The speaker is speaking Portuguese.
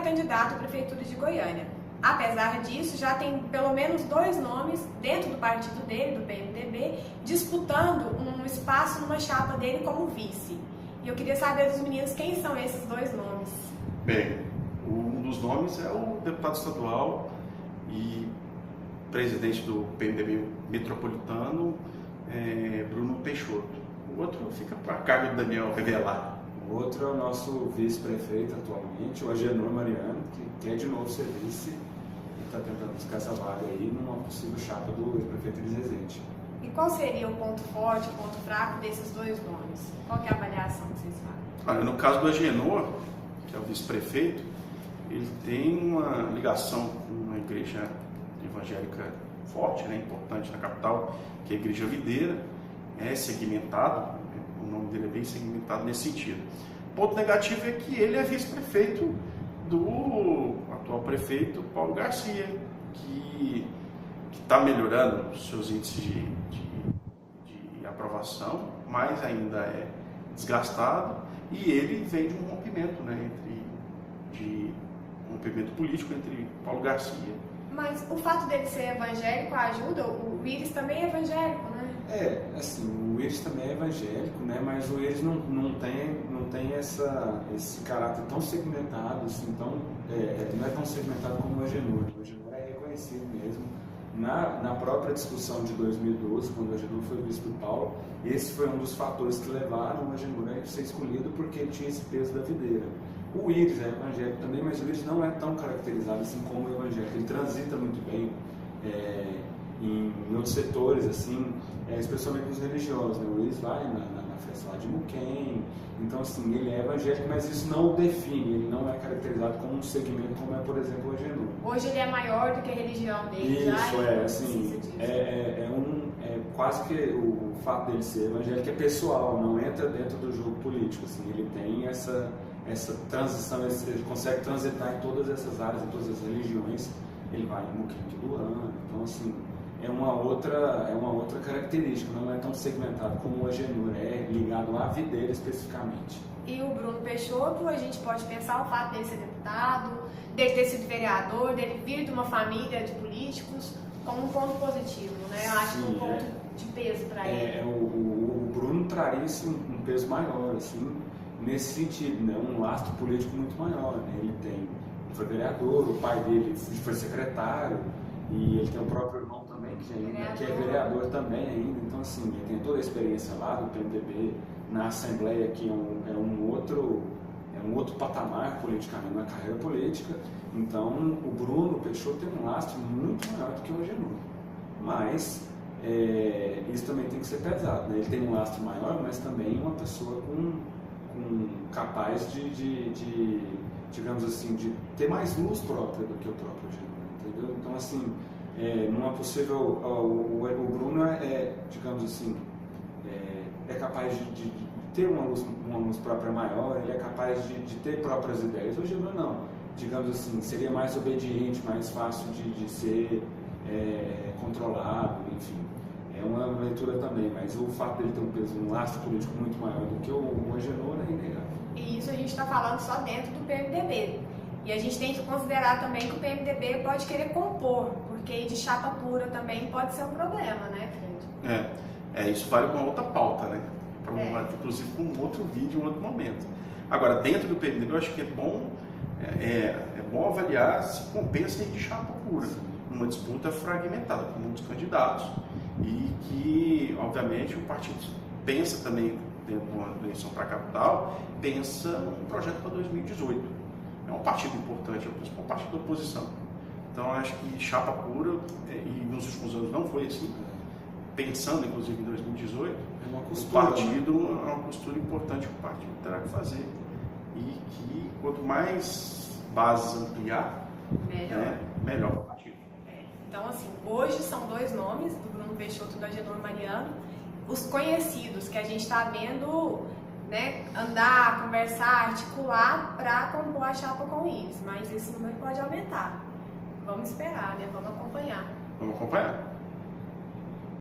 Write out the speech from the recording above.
pré-candidato à Prefeitura de Goiânia. Apesar disso, já tem pelo menos 2 nomes dentro do partido dele, do PMDB, disputando um espaço numa chapa dele como vice. E eu queria saber dos meninos quem são esses 2 nomes. Bem, um dos nomes é o deputado estadual e presidente do PMDB metropolitano, Bruno Peixoto. O outro fica para cargo do Daniel revelar. O outro é o nosso vice-prefeito atualmente, o Agenor Mariano, que quer de novo ser vice e está tentando buscar essa vaga aí numa possível chapa do prefeito Elis Rezende. E qual seria o ponto forte, o ponto fraco desses 2 nomes? Qual que é a avaliação que vocês fazem? Olha, no caso do Agenor, que é o vice-prefeito, ele tem uma ligação com uma igreja evangélica forte, né, importante na capital, que é a Igreja Videira, é segmentado, o nome dele é bem segmentado nesse sentido. O ponto negativo é que ele é vice-prefeito do atual prefeito Paulo Garcia, que está melhorando os seus índices de aprovação, mas ainda é desgastado, e ele vem de um rompimento, né, um rompimento político entre Paulo Garcia. Mas o fato dele ser evangélico ajuda? O Iris também é evangélico, né? Assim, o Iris também é evangélico, né? Mas o Iris não tem esse caráter tão segmentado, assim, não é tão segmentado como o Agenor. O Agenor é reconhecido mesmo. Na própria discussão de 2012, quando o Agenor foi vice do Paulo, esse foi um dos fatores que levaram o Agenor a ser escolhido, porque ele tinha esse peso da videira. O Iris é evangélico também, mas o Iris não é tão caracterizado assim como o evangélico. Ele transita muito bem em outros setores, assim, especialmente nos religiosos, né? O Iris vai na festa lá de Muquem, então assim, ele é evangélico, mas isso não o define, ele não é caracterizado como um segmento como é, por exemplo, o Agenor. Hoje ele é maior do que a religião dele. Quase que o fato dele ser evangélico é pessoal, não entra dentro do jogo político, assim, ele tem essa transição, ele consegue transitar em todas essas áreas, em todas as religiões, ele vai em Muquem todo ano, então assim, é uma outra característica, não é tão segmentado como o Agenor é, ligado à videira especificamente. E o Bruno Peixoto, a gente pode pensar o fato dele ser deputado, dele ter sido vereador, dele vir de uma família de políticos, como um ponto positivo, né? Eu acho que um ponto de peso para ele. O Bruno traria assim, um peso maior, assim, nesse sentido, né? Um lastro político muito maior, né? Ele foi vereador, o pai dele foi secretário, e ele tem o próprio irmão também, que é vereador também ainda, então assim, ele tem toda a experiência lá do PMDB, na Assembleia, que é um outro patamar politicamente, na carreira política. Então o Bruno Peixoto tem um lastro muito maior do que o Agenor, mas isso também tem que ser pesado, né? Ele tem um lastro maior, mas também uma pessoa capaz de digamos assim, de ter mais luz própria do que o próprio Agenor, entendeu? Então assim, numa possível, o Bruno digamos assim, é capaz de ter uma luz própria maior, ele é capaz de ter próprias ideias. O Agenor não, digamos assim, seria mais obediente, mais fácil de ser controlado, enfim. É uma leitura também, mas o fato dele ter um lastro político muito maior do que o Agenor é inegável. E isso a gente está falando só dentro do PMDB. E a gente tem que considerar também que o PMDB pode querer compor, porque de chapa pura também pode ser um problema, né, Fred? Isso vale uma outra pauta, né? Inclusive com um outro vídeo, um outro momento. Agora, dentro do PMDB, eu acho que é bom avaliar se compensa ir de chapa pura, numa disputa fragmentada, com muitos candidatos, e que, obviamente, o partido pensa também, dentro de uma eleição para a capital, pensa num projeto para 2018. É um partido importante, é o principal partido da oposição. Então, acho que chapa pura, e nos últimos anos não foi assim, pensando inclusive em 2018, o partido é uma costura importante que o partido terá que fazer. E que quanto mais bases ampliar, melhor para o partido. Então, assim, hoje são 2 nomes, do Bruno Peixoto e do Agenor Mariano, os conhecidos que a gente está vendo, né, andar, conversar, articular para compor a chapa com o Iris, mas esse número pode aumentar. Vamos esperar, né? Vamos acompanhar. Vamos acompanhar.